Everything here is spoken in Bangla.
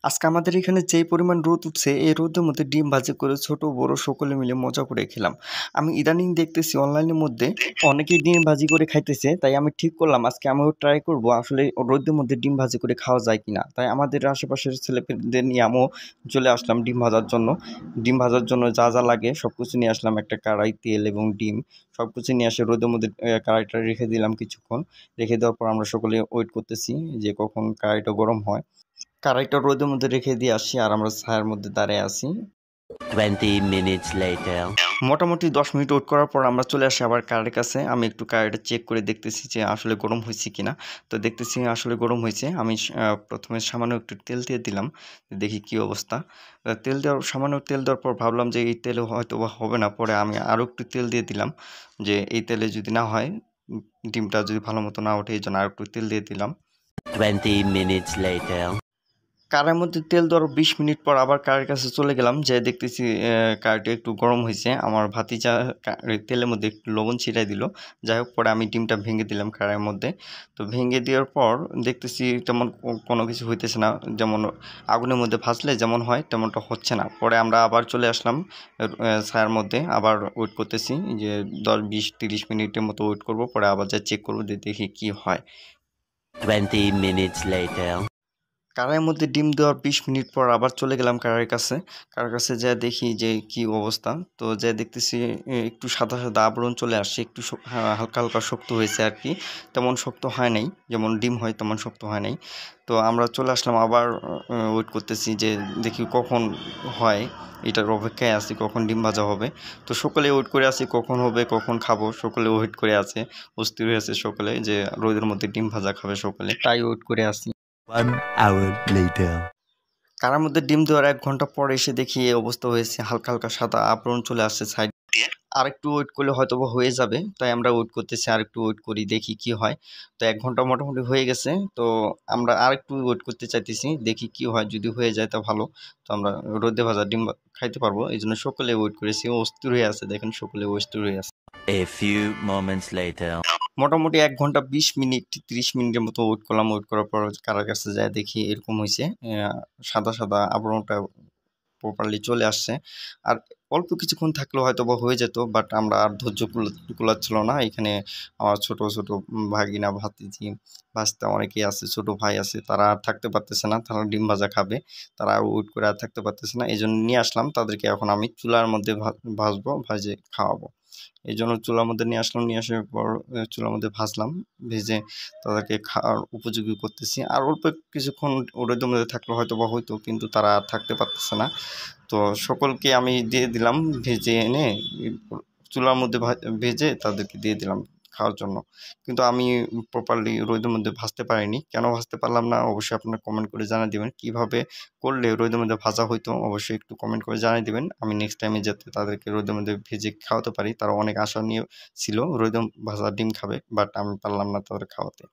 আজকে আমাদের এখানে যেই পরিমাণ রোদ উঠছে, এই রোদের মধ্যে ডিম ভাজি করে ছোট বড় সকলে মিলে মজা করে খেলাম। আমি ইদানিং দেখতেছি অনলাইনের মধ্যে অনেকেই ডিম ভাজি করে খাইতেছে, তাই আমি ঠিক করলাম আজকে আমিও ট্রাই করব আসলে রোদের মধ্যে ডিম ভাজি করে খাওয়া যায় কিনা। তাই আমাদের আশেপাশের ছেলেপেলেদের নিয়ে আমিও চলে আসলাম ডিম ভাজার জন্য। ডিম ভাজার জন্য যা যা লাগে সব কিছু নিয়ে আসলাম, একটা কড়াই, তেল এবং ডিম সব কিছু নিয়ে আসে রোদের মধ্যে কড়াইটা রেখে দিলাম কিছুক্ষণ। রেখে দেওয়ার পর আমরা সকলে ওয়েট করতেছি যে কখন কড়াইটা গরম হয়। কড়াইটা রোদের মধ্যে রেখে দিয়ে আসি আর আমরা ছায়ার মধ্যে দাঁড়িয়ে আছি। 20 minutes later. মোটামুটি 10 মিনিট ওয়েট করার পর আমরা চলে আসি আবার কড়াইয়ের কাছে। আমি একটু কড়াইটা চেক করে দেখতেছি যে আসলে গরম হয়েছে কিনা। তো দেখতেছি আসলে গরম হয়েছে। আমি প্রথমে সামান্য একটু তেল দিয়ে দিলাম, দেখি কি অবস্থা। সামান্য তেল দেওয়ার পর ভাবলাম যে এই তেলে হয়তো বা হবে না, পরে আমি আরও একটু তেল দিয়ে দিলাম যে এই তেলে যদি না হয়, ডিমটা যদি ভালো মতো না ওঠে, এই জন্য আর একটু তেল দিয়ে দিলাম। 20 minutes later. কড়াইয়ের মধ্যে তেল দেওয়ার 20 মিনিট পর আবার কড়াইয়ের কাছে চলে গেলাম, যেয়ে দেখতেছি কড়াইটা একটু গরম হয়েছে। আমার ভাতিজা তেলের মধ্যে একটু লবণ ছিটাই দিল। যাই হোক, পরে আমি ডিমটা ভেঙে দিলাম কড়াইয়ের মধ্যে। তো ভেঙে দেওয়ার পর দেখতেছি তেমন কোনো কিছু হইতেছে না, যেমন আগুনের মধ্যে ভাজলে যেমন হয় তেমনটা হচ্ছে না। পরে আমরা আবার চলে আসলাম ছায়ার মধ্যে, আবার ওয়েট করতেছি যে 10, 20, 30 মিনিটের মতো ওয়েট করব, পরে আবার যা চেক করবো, দেখি কি হয়। 20 minutes later. কড়াইয়ের মধ্যে ডিম দেওয়ার 20 মিনিট পর আবার চলে গেলাম কড়াইয়ের কাছে যেয়ে দেখি যে কি অবস্থা। তো যেয়ে দেখতেছি একটু সাদা সাদা আবরণ চলে আসছে, একটু হালকা হালকা শক্ত হয়েছে আর কি, তেমন শক্ত হয় নাই, যেমন ডিম হয় তেমন শক্ত হয় নাই। তো আমরা চলে আসলাম আবার, ওয়েট করতেছি যে দেখি কখন হয়, এটার অপেক্ষায় আছি কখন ডিম ভাজা হবে। তো সকলে ওয়েট করে আছি কখন হবে, কখন খাবো, সকলে ওয়েট করে আছে, অস্থির হয়ে আছে সকলে যে রোদের মধ্যে ডিম ভাজা খাবে সকলে, তাই ওয়েট করে আছি। 1 hour later. কারার মধ্যে ডিম দেওয়ার 1 ঘন্টা পর এসে দেখি এই অবস্থা হয়েছে, হালকা হালকা সাদা আবরণ চলে আসছে সাইড দিয়ে। আরেকটু ওয়েট করলে হয়তোবা হয়ে যাবে, তাই আমরা ওয়েট করতেছি, আরেকটু ওয়েট করি দেখি কি হয়। তো 1 ঘন্টা মোটামুটি হয়ে গেছে। তো আমরা আরেকটু ওয়েট করতে চাইতেছি, দেখি কি হয়, যদি হয়ে যায় তা ভালো। তো আমরা রোদে ভাজা ডিম খাইতে পারবো, এই জন্য সকলে ওয়েট করেছি, অস্থির হয়ে আছে, দেখেন সকলে অস্থির হয়ে আছে। A few moments later. মোটামুটি 1 ঘন্টা 20 মিনিট 30 মিনিটের মতো ওয়েট করলাম। ওয়েট করার পর কারার কাছে যায় দেখি এরকম হয়েছে, সাদা সাদা আবরণটা প্রপারলি চলে আসছে। আর অল্প কিছুক্ষণ থাকলেও হয়তোবা হয়ে যেত, বাট আমরা আর ধৈর্য কুলাচ্ছিল না। এখানে আমার ছোট ছোট ভাগিনা, ভাতিজি, ভাস্তা অনেকেই আছে, ছোট ভাই আছে, তারা আর থাকতে পারতেছে না, তারা ডিম ভাজা খাবে, তারা আর ওয়েট করে আর থাকতে পারতেছে না, এই জন্য নিয়ে আসলাম তাদেরকে। এখন আমি চুলার মধ্যে ভাজবো, ভাজে খাওয়াবো। এই জন্য চুলার মধ্যে নিয়ে আসলাম, নিয়ে আসার পর চুলার মধ্যে ভাজলাম, ভেজে তাদেরকে খাওয়ার উপযোগী করতেছি। আর অল্প কিছুক্ষণ রোদের মধ্যে থাকলে হয়তো বা হইতো, কিন্তু তারা আর থাকতে পারতেছে না। তো সকলকে আমি দিয়ে দিলাম ভেজে এনে, চুলার মধ্যে ভেজে তাদেরকে দিয়ে দিলাম খাওয়ার জন্য। কিন্তু আমি প্রপারলি রোদের মধ্যে ভাজতে পারিনি। কেন ভাজতে পারলাম না অবশ্যই আপনারা কমেন্ট করে জানিয়ে দিবেন। কিভাবে করলে রোদের মধ্যে ভাজা হইতো অবশ্যই একটু কমেন্ট করে জানিয়ে দিবেন। আমি নেক্সট টাইমে যাতে তাদেরকে রোদের মধ্যে ভেজে খাওয়াতে পারি। তারা অনেক আশা নিয়ে ছিল রোদে ভাজা ডিম খাবে, বাট আমি পারলাম না তাদের খাওয়াতে।